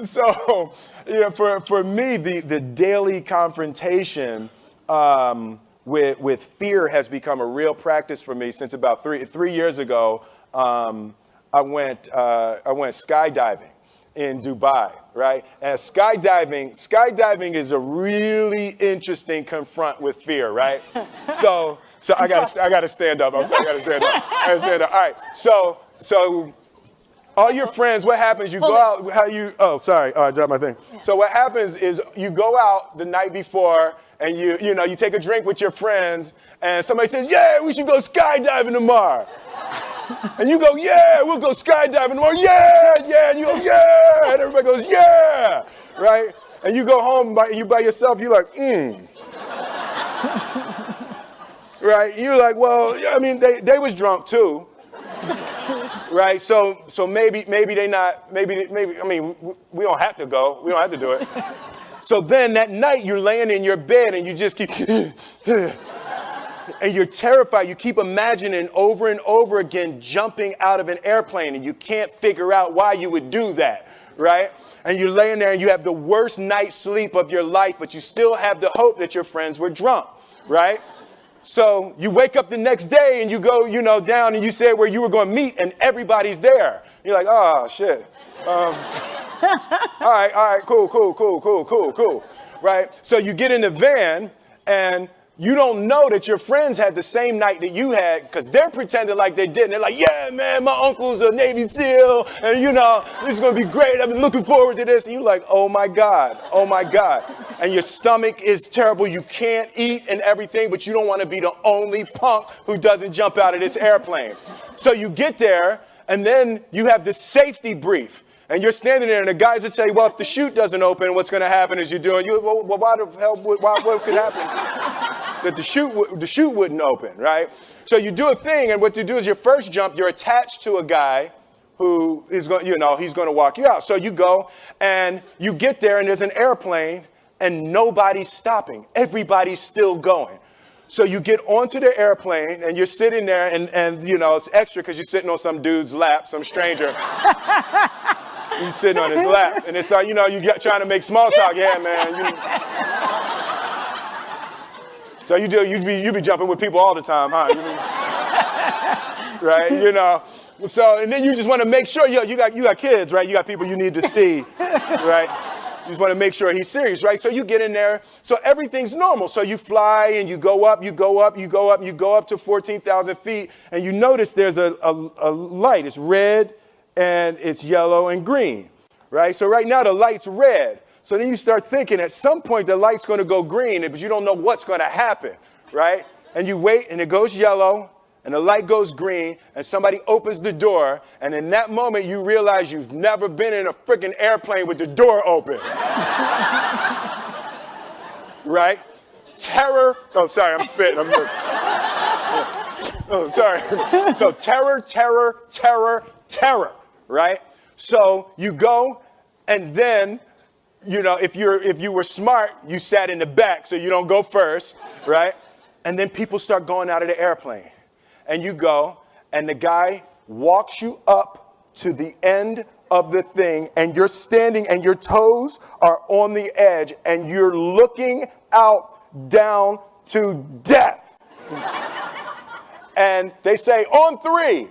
So, for me, the daily confrontation with fear has become a real practice for me since about three years ago. I went skydiving in Dubai, right? And skydiving is a really interesting confront with fear, right? So I gotta stand up. I'm sorry, I gotta stand up. All right. So all your friends, what happens? You go out. I dropped my thing. Yeah. So what happens is you go out the night before and you take a drink with your friends, and somebody says, "Yeah, we should go skydiving tomorrow." And you go, "Yeah, we'll go skydiving tomorrow." Yeah. And you go, "Yeah." And everybody goes, "Yeah." Right? And you go home by yourself. You're like, Right? And you're like, well, I mean, they was drunk too. Right? So maybe they not, maybe, I mean, we don't have to go. We don't have to do it. So then that night you're laying in your bed and you just keep, and you're terrified. You keep imagining over and over again jumping out of an airplane, and you can't figure out why you would do that, right? And you're laying there and you have the worst night's sleep of your life, but you still have the hope that your friends were drunk, right? So you wake up the next day and you go, down and you say where you were going to meet and everybody's there. You're like, oh, shit. All right, cool. Right? So you get in the van and you don't know that your friends had the same night that you had because they're pretending like they didn't. They're like, yeah, man, my uncle's a Navy SEAL and, this is going to be great. I've been looking forward to this. And you're like, oh, my God. And your stomach is terrible. You can't eat and everything, but you don't want to be the only punk who doesn't jump out of this airplane. So you get there and then you have this safety brief. And you're standing there, and the guys will tell you, well, if the chute doesn't open, what's going to happen is why the hell, what could happen? That the chute wouldn't open, right? So you do a thing, and what you do is your first jump, you're attached to a guy who is going, he's going to walk you out. So you go, and you get there, and there's an airplane, and nobody's stopping. Everybody's still going. So you get onto the airplane, and you're sitting there, and it's extra because you're sitting on some dude's lap, some stranger. You sitting on his lap, and it's like, trying to make small talk. Yeah, man. So you be jumping with people all the time, huh? Right? So, and then you just want to make sure, you got kids, right? You got people you need to see, right? You just want to make sure he's serious, right? So you get in there. So everything's normal. So you fly and you go up to 14,000 feet, and you notice there's a light. It's red. And it's yellow and green, right? So right now the light's red. So then you start thinking at some point the light's going to go green, but you don't know what's going to happen, right? And you wait and it goes yellow and the light goes green and somebody opens the door. And in that moment you realize you've never been in a freaking airplane with the door open. Right? Terror. Oh, sorry, I'm spitting. Oh, sorry. No, terror. Right? So you go, and then, if you were smart, you sat in the back so you don't go first, right? And then people start going out of the airplane. And you go, and the guy walks you up to the end of the thing, and you're standing, and your toes are on the edge, and you're looking out down to death. And they say, on 3.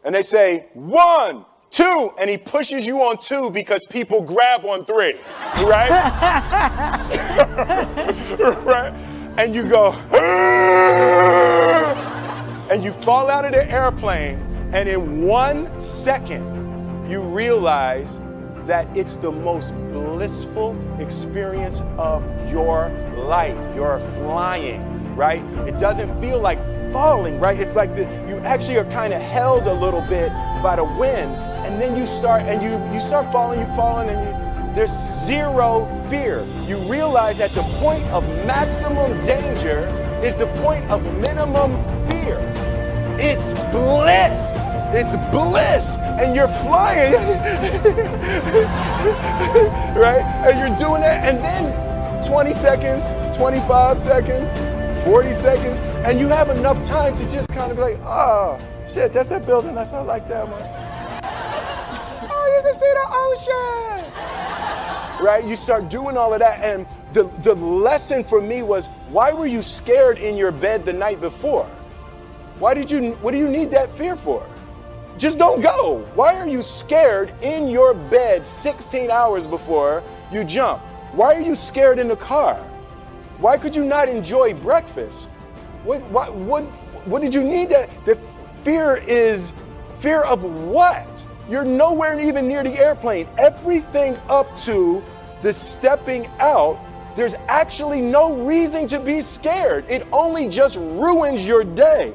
And they say, 1, 2, and he pushes you on 2 because people grab on 3, right? Right? And you go, and you fall out of the airplane, and in 1 second, you realize that it's the most blissful experience of your life. You're flying, right? It doesn't feel like falling, right? It's like you actually are kind of held a little bit by the wind, and then you start falling, and there's zero fear. You realize that the point of maximum danger is the point of minimum fear. It's bliss. And you're flying, right? And you're doing that, and then 20 seconds, 25 seconds, 40 seconds, and you have enough time to just kind of be like, oh, shit, that's that building. I like that one. Oh, you can see the ocean. right? You start doing all of that. And the lesson for me was, why were you scared in your bed the night before? What do you need that fear for? Just don't go. Why are you scared in your bed 16 hours before you jump? Why are you scared in the car? Why could you not enjoy breakfast? What did you need that? The fear is fear of what? You're nowhere even near the airplane. Everything up to the stepping out, there's actually no reason to be scared. It only just ruins your day.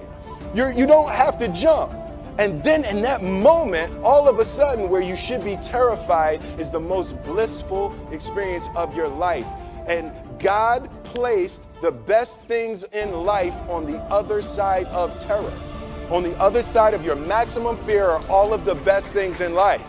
You don't have to jump. And then in that moment, all of a sudden, where you should be terrified is the most blissful experience of your life. And God placed the best things in life on the other side of terror. On the other side of your maximum fear are all of the best things in life.